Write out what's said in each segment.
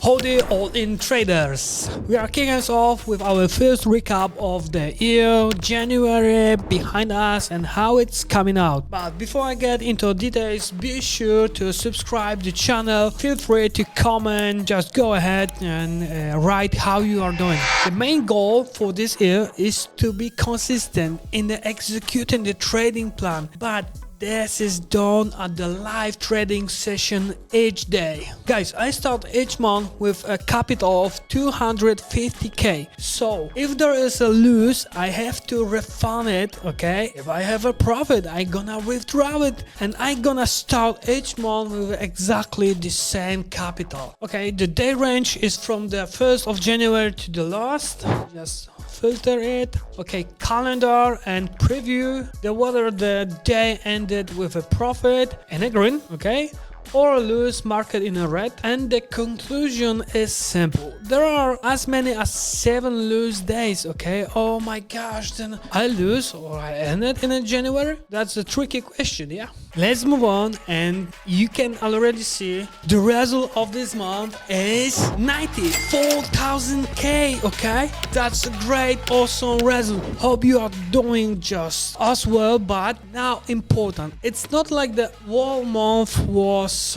Howdy all in traders! We are kicking us off with our first recap of the year, January behind us and how it's coming out. But before I get into details, be sure to subscribe the channel, feel free to comment, just go ahead and write how you are doing. The main goal for this year is to be consistent in executing the trading plan, but this is done at the live trading session each day. Guys, I start each month with a capital of 250k. So if there is a loss, I have to refund it, okay? If I have a profit, I gonna withdraw it and I gonna start each month with exactly the same capital. Okay, the day range is from the 1st of January to the last. Just filter it. Okay, calendar and preview whether the day ended with a profit in a green, okay, or a loss marked in a red. And the conclusion is simple. There are as many as 7 loose days, okay? Oh my gosh, then I lose or I ended in a January? That's a tricky question, yeah? Let's move on, and you can already see the result of this month is 94,000k, okay? That's a great, awesome result. Hope you are doing just as well, but now important. It's not like the whole month was,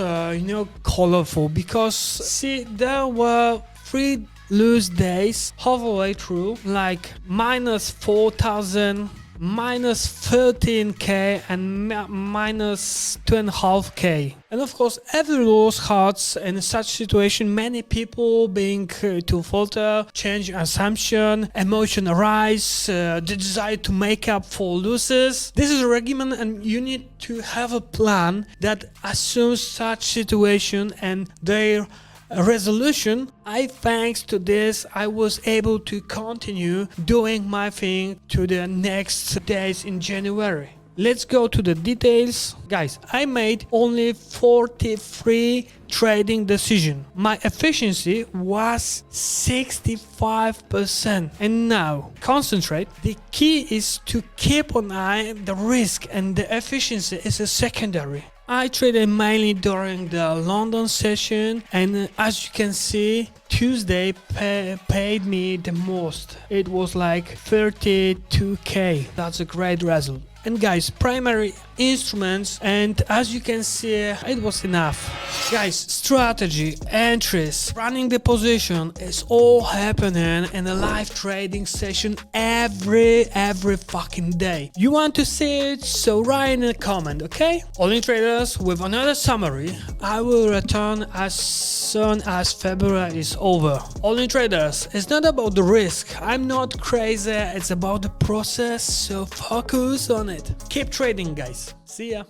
colorful, because see, there were 3 loose days halfway through, like minus 4,000, minus 13k and minus 2.5k. And of course, every loss hurts. In such situation, many people being to falter, change assumption, emotion arise, the desire to make up for losses. This is a regimen, and you need to have a plan that assumes such situation and their resolution. Thanks to this, I was able to continue doing my thing to the next days in January. Let's go to the details. Guys, I made only 43 trading decisions. My efficiency was 65%. And now, concentrate. The key is to keep an eye on the risk, and the efficiency is a secondary. I traded mainly during the London session, and as you can see, Tuesday paid me the most. It was like 32k. That's a great result. And guys, primary instruments, and as you can see, it was enough. Guys, strategy, entries, running the position is all happening in a live trading session every fucking day. You want to see it? So write in a comment, okay? All in traders, with another summary. I will return as soon as February is over. All in traders, it's not about the risk. I'm not crazy, it's about the process, so focus on it. Keep trading, guys. See ya.